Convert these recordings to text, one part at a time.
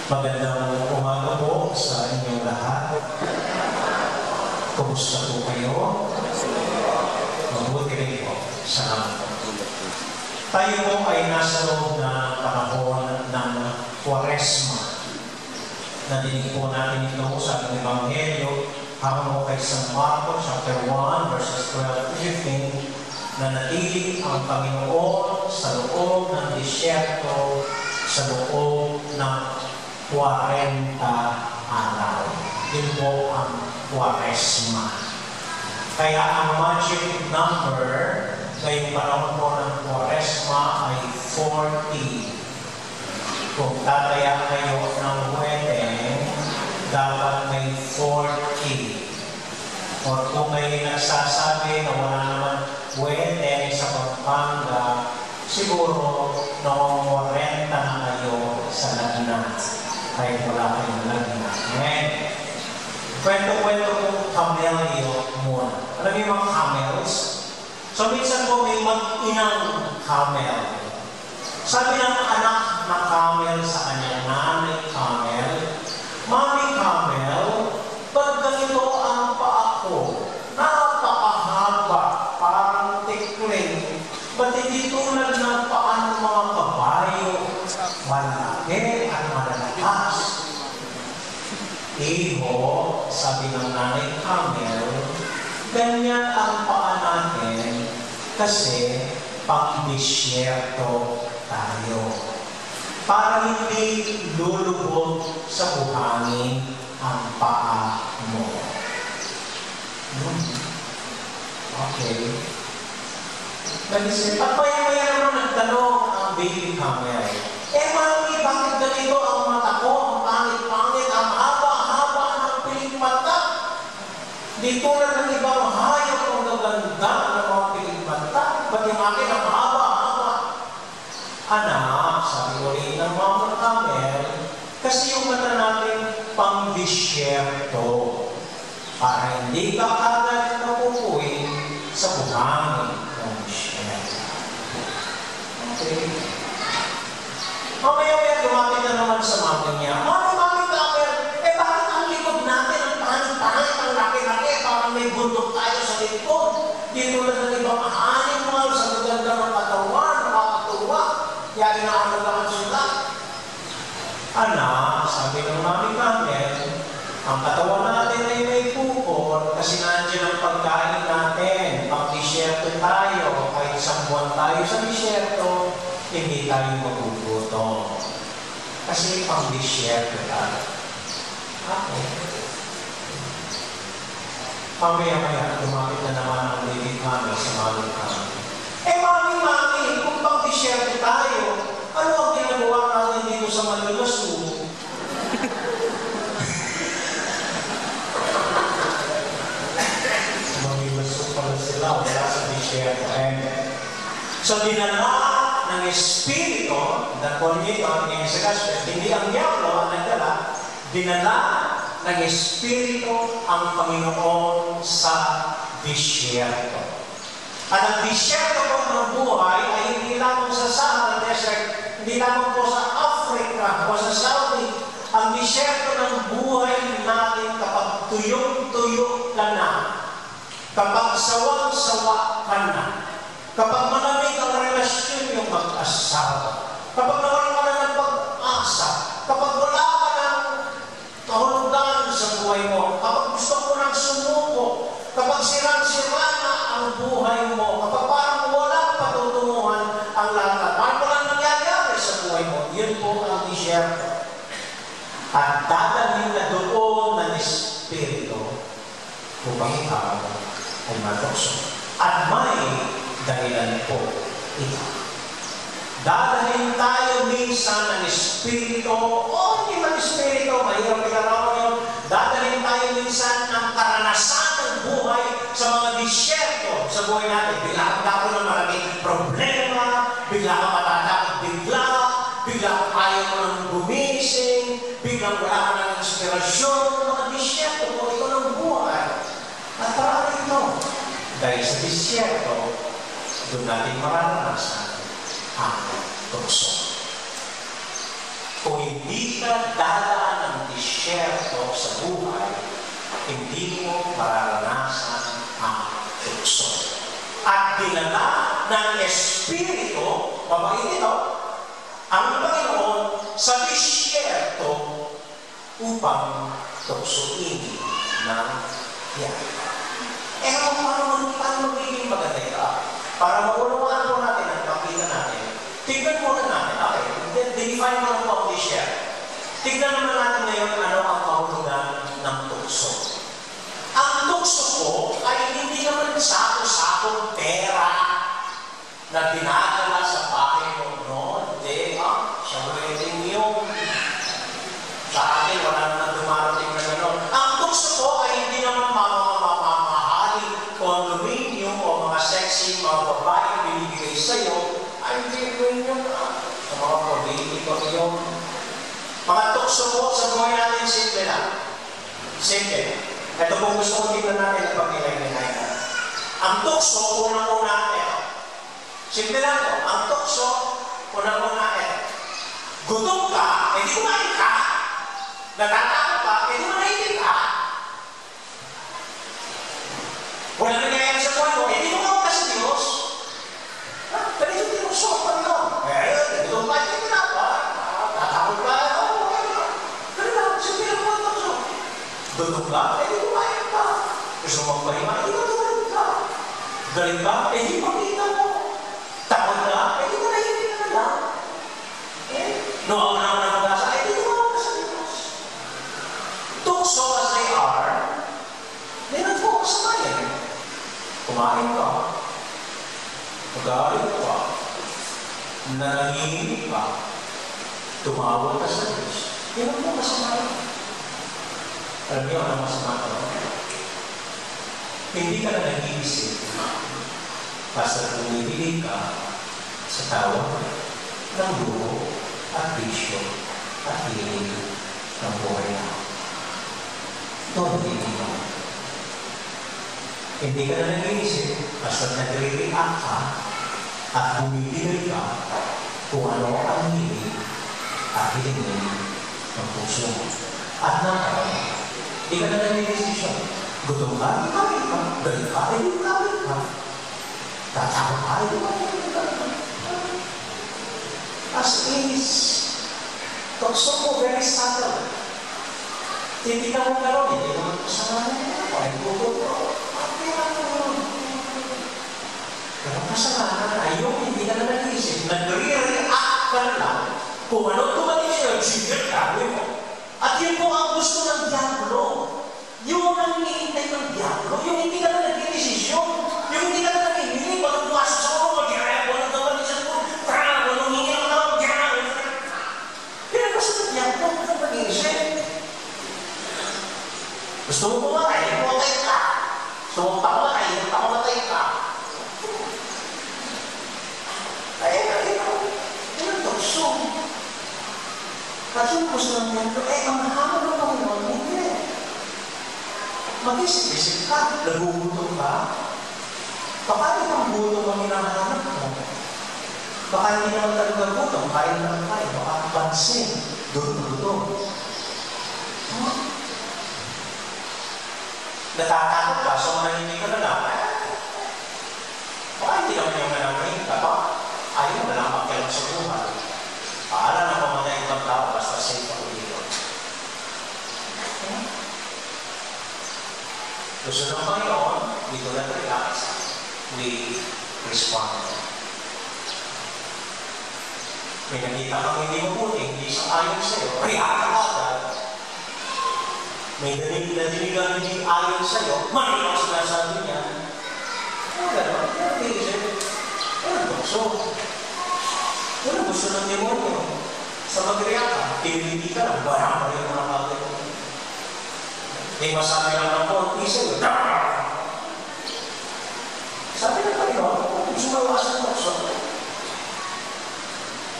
Magandang umaga po sa inyong lahat. Kumusta po kayo? Mabuti rin po. Salamat po. Tayo po ay nasa loob na panahon ng Kwaresma. Nadinig po natin ito sa ating Ebanghelyo habang kay San Marcos chapter 1 verses 12-15 na natili ang Panginoon sa loob ng disyerto sa loob ng 40 araw. Yun po ang Kwaresma. Kaya ang magic number ngayong panahon po ng Kwaresma ay 40. Kung tataya kayo ng wedding, dapat may 40. O kung may nagsasabi na wala naman wedding sa Pampanga, siguro noong 40 na kayo sa lagnat. Kahit wala kayong lagnat. Amen. Kwento-kwento kong camelio muna. Alam niyo mga camels? So minsan po may mag-inang camel. Sabi ng anak na camel sa kanyang nanay camel, Mami camel, pag ganito ang paa ko, napakahaba, parang tikling, ba't hindi tulad ng paa ng mga kabayo, malaki at malalakas? Iho, sabi ng nanay camel, ganyan ang paa natin kasi pang-disyerto tayo. Para hindi lulubog sa buhangin ang paa mo. Okay. Nag-isip, at maya-maya naman nagtanong ang baby camel. Mami, bakit ganito ang mata ko? Ang pangit-pangit, ang haba-haba ng piling mata. Di tulad ng ibang hayop ang gaganda ng mga piling mata. Ba't yung akin ang haba-haba? Anak, sabi ko rin ng mga camel, kasi yung mata natin pang-disyerto para hindi ka agad mapupuin sa buhangin ng disyerto. Okay. Mamaya-maya lumapit na naman sa mama niya, Mami, camel, bakit ang likod natin ang pangit-pangit, ang laki-laki, parang may bundok tayo sa likod. Di tulad ng ibang animal sa gaganda ng katawan, nakakatuwa. Kaya inaalagaan sila. Anak, sabi ng mami camel, ang katawan natin ay may bukol kasi nandiyan ang pagkain natin. Pag-disyerto tayo, kahit isang buwan tayo sa disyerto, hindi tayo magugutom. Kasi pang-disyerto tayo. Okay. Mamaya-maya, lumapit na naman ang baby camel sa mami camel. Mami, kung pang-disyerto tayo, ano ang ginagawa natin dito sa Malulasu? Malulasu pala sila, wala sa disyerto. So, dinala ng Espiritu, hindi ang diablo ang nagdala, dinala ng Espiritu ang Panginoon sa disyerto. At ang disyerto po ng buhay ay hindi lamang sa Sahara Desert, hindi lamang po sa Africa o sa Saudi. Ang disyerto ng buhay natin kapag tuyong-tuyo ka na, kapag sawang-sawa ka na, kapag malamig ang relasyon yung mag-asawa, kapag nawalan ka na ng pag-asa, kapag wala ka ng kahulugan sa buhay mo, kapag gusto mo nang sumuko, kapag sirang-sira na ang buhay mo, kapag parang walang patutunguhan ang lahat, parang walang nangyayari sa buhay mo, yun po ang disyerto. At dadalhin na doon ng Espiritu upang ikaw ay matukso. At may dahilan po ito. Dadalhin tayo minsan ng Espiritu, hindi man Espiritu, mahirap pinarawan yun. Dadalhin tayo minsan ng karanasan ng buhay sa mga disyerto sa buhay natin. Bigla ka ng maraming problema, bigla ka matatakot bigla kang ayaw mo nang gumising, biglang wala ka ng inspirasyon, mga disyerto po ito ng buhay. At parang ito, dahil sa disyerto, doon natin mararanasan ang tukso. Kung hindi ka hindi mo mararanasan ang tukso. At dinala ng Espiritu, mabait ito, ang Panginoon sa disyerto upang tuksuin ng tiyan. Paano magiging maganda ito? Para maunawaan po natin at makita natin, tignan muna natin, okay, define mo po ang disyerto. Tignan naman natin ngayon ano ang kahulugan ng tukso. Ang tukso po ay hindi naman sako-sakong pera na dinadala sa bahay mo noon. Hindi, siyempre din yung sa akin, wala naman dumarating na gano'n. Ang tukso po ay hindi naman mamahaling condominium o mga sexy, mga babae binibigay sa'yo, ay hindi yun sa mga politiko yun. Mga tukso po sa buhay natin, simple lang. Simple. Ito po gusto ko tignan natin ang pag-ilagay na. Ang tukso, unang-una ito. Simple lang po. Ang tukso, unang-una ito. Gutom ka, hindi kumain ka. Natatakot ka, hindi manahimik ka. Wala nangyayari sa buhay mo, hindi mo ka sa Diyos. Pero hindi mo suot pa rin. Gutom ka, hindi na pa. Tatakot ka, pero lang, simple lang po ang tukso. Gutom ka, hindi kumain ka. Gusto mo magpahinga, hindi ka tumalit ka. Galing ka, hindi makita mo. Takot ka, hindi manahimik ka lang. Noong na nabagasa, hindi mo ka sa Diyos. Tukso as they are, may nag-focus sa bayan. Kumain ka, mag-aaral ka, nanahimik ka, tumawag ka sa Diyos. Yan ang mga masama yun. Alam niyo ang masama ko? Hindi ka na nag-iisip basta bumibili ka sa tawag ng buho at bisyo at hiling ng buhay na. Ito ang hindi mo. Hindi ka na nag-iisip basta nagre-react ka at bumibili ka kung ano ang hiling at hilingin ng puso mo. At naman, hindi ka na nag-iisip. Gutom ka, hindi kawin ka. Galing ka, hindi kawin ka. Tatakot ka, hindi kawin ka. As is, tukso mo very subtle. Hindi ka mo gano'n, hindi ka mo kasalanan mo. Ay, gutom ko. Pero kasalanan, ayaw, hindi ka na nag-iisip. Nag-re-react ka na lang. Kung ano tumating siya, sige, gawin mo. At yun po ang gusto ng diablo. Yung ang hinihintay ng diablo, yung hindi ka na nag-iisisyon, yung hindi ka na nag-iisip, pag pumasok sa ako, mag-i-repo ng gawain sa ko, walang hingin ang tawag, pero gusto ng diablo, kung ka mag-iisip. Gusto mo pumatay, pumatay ka. Gusto mo pamatay, pamatay ka. Yan ang tukso. Kasi gusto ng diablo, ang mahal ng Panginoon, hindi. Mag-isip-isip ka, nagugutom ka. Baka hindi ang gutom ang hinahanap mo. Baka hindi naman talaga gutom, kain lang kain. Baka pansin, gutom. Natatakot ka, so manahimik ka na lang. Baka hindi naman yung manahimik ka. Ayaw mo na lang makialam sa buhay. Paala na pamatay ibang tao, basta safe ako dito. Gusto ng Panginoon, we do not react, we respond. May nakita kang hindi mabuti, hindi sa ayon sa'yo, react ka agad. May nadinig ang hindi ayon sa'yo, manilang sinasabi niya. Ano gano'n? Ano naisip? Ano tukso? Ano gusto ng demonyo? Sa mag-react ka, piniliti ka lang, barang pa rin mga bagay. May masabi lang ng konti sa'yo. Sabi ng Panginoon, kung sumawasan mo sa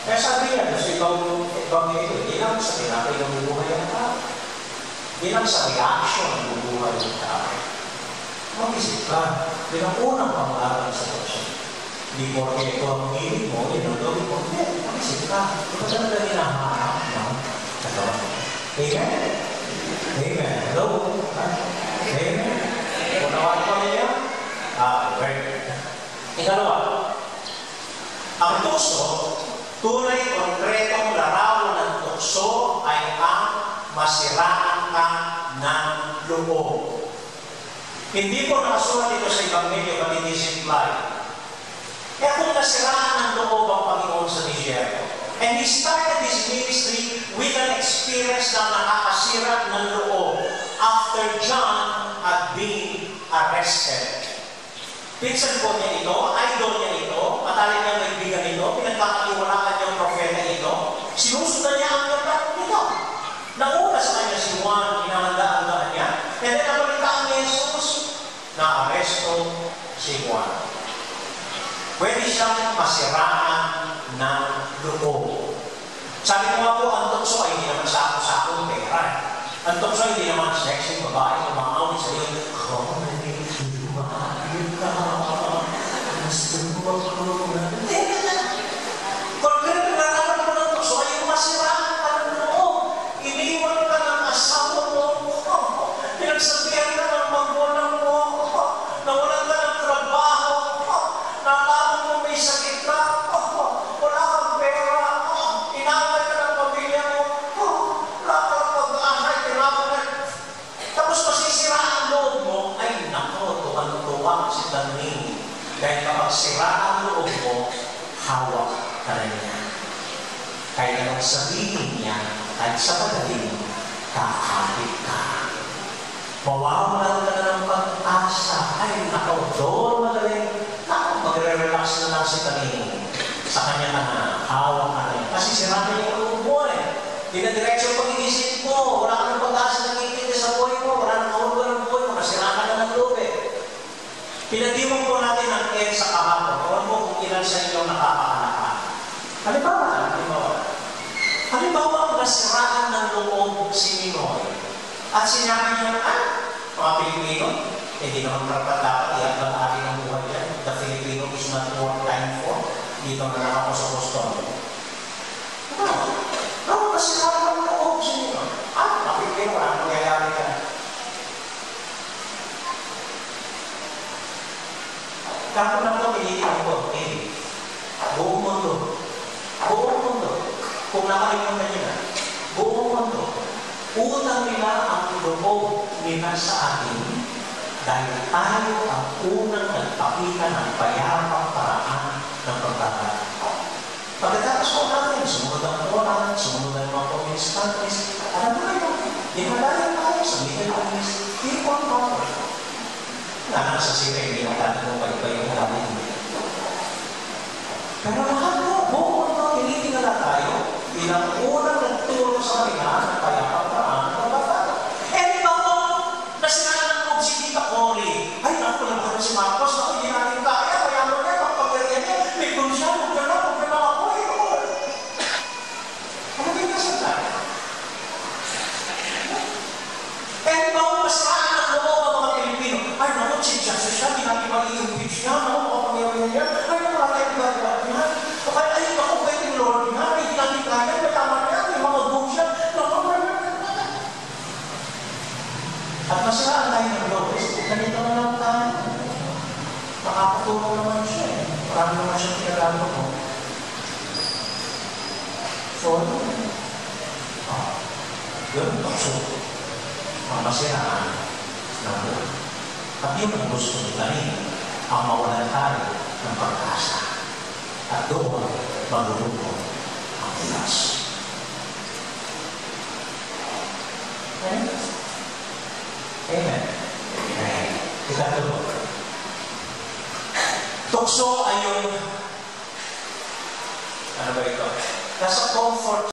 kaya sabi niya, kasi ibang ito, hindi lang sa tinapay ng bubuhay ng tao. Hindi lang sa reaction ng bubuhay ng tao. Mag-isip ka, yun ang unang pangalan sa tukso. Hindi mo ito ang hilig mo, yun ang gawin mo. Hindi, mag-isip ka. Ito ba talaga hinahanap ng katawan mo? Amen? Amen. Hello? Amen. Unawaan ko niya? Very good. Ikalawa, ang tukso, tunay konkretong larawan ng tukso ay ang masiraan ka ng loob. Hindi po nakasulat ito sa Ebanghelyo, but it is implied. Kaya kung nasiraan ng loob ang Panginoon sa disyerto, and He started His ministry with an experience na nakakasira ng loob after John had been arrested. Pinsan po niya ito, idol niya ito, matalik niyang kaibigan ito, pinagkakatiwalaan niyang propeta ito, sinusundan niya ang gandang ito. Nauna sa kanya si Juan, inamanda-andaan niya, and then nabalitaan ni Jesus, na-aresto si Juan. Pwede siyang masiraan ng loob. Sabi ko nga po, ang tukso ay hindi naman sakong pera. Ang tukso hindi naman sexy, babae, kumangawin sa iyo, kung ganito na naman mo ng tukso, ay masiraan ka ng loob. Iniwan ka ng asawa mo, pinagsabihan ka ng magulang mo, nawalan ka ng trabaho, nalaman mo may sakit ka, wala kang pera, inaway ka ng pamilya mo, wala kang pag-asa, tinawag ka. Tapos masisira ang loob mo, ay nako, tuwan-tuwa si Dani. Dahil kapag sira ang loob mo, hawak ka rin niya. Kaya anong sabihin niya, kahit sa padaling, kakapit ka. Mawawalan ka na ng pag-asa. Ay, nako, doon magaling. Nako, magre-relax na lang si Dani. Sa kanya ka na, hawak ka rin. Kasi sira na yung loob mo eh. Dinadireksyon pag-iisip mo, wala ka ng pag-asa nakikita sa buhay mo, wala nang kahulugan ng buhay mo, kasi sira ka na ng loob eh. Pinadiwang po natin ang Ed sa kahapon. Huwag mo kung ilan sa inyo nakakaanak. Halimbawa, nasiraan ng loob si Minoy. At sinabi niya, mga Pilipino, hindi naman dapat iagad akin ang buhay yan. The Filipino is not worth time for. Dito na lang ako sa Boston. Nasiraan ng loob si Minoy. Mga Pilipino, walang nangyayari ka. Kako na po, pilitin ko, buong mundo. Buong mundo. Kung nakalimutan niyo na, buong mundo. Utang nila ang loob nila sa atin dahil tayo ang unang nagpakita ng payapang paraan ng pagkakataon. Pagkatapos po natin, sumunod ang oras, sumunod ang mga communist countries, alam mo kayo, dinadayan tayo sa Middle East, people power. Nalang sa sila, hindi natin mo pa iba yung namin. Pero lahat mo, buong mundo, tinitingala tayo bilang unang nagturo sa kanila ng payapang paraan ng pagkakataon. Eh, di ba mo, nasiraan ng loob si Tita Cory? Ay, naku, naman si Marcos, naku, hindi natin kaya, kaya mo niya, pagpagarihan niya, may kunsya, huwag ka na ako, ano ganyan sa tayo? Eh, di ba mo, masiraan ng loob ang mga Pilipino? Ay, naku, si Jesus siya, hindi natin mag-i-impeach niya, naku, kapangyarin niya, ay, naku, natin gagawa niya, ay, naku, pwede yung Lord niya, hindi natin kaya, may tama niya, may mga doon siya, naku, at masiraan tayo ng loob, ganito na lang tayo. Nakakatulong naman siya eh. Marami naman siya pinagano ko. So, yun, tukso. Ang masiraan ng loob. At yun ang gusto nila rin, ang mawalan tayo ng pag-asa. At doon, magulunod ang pilas. Okay? Amen. Ikatulog. Tukso ay yung, ano ba ito? Nasa comfort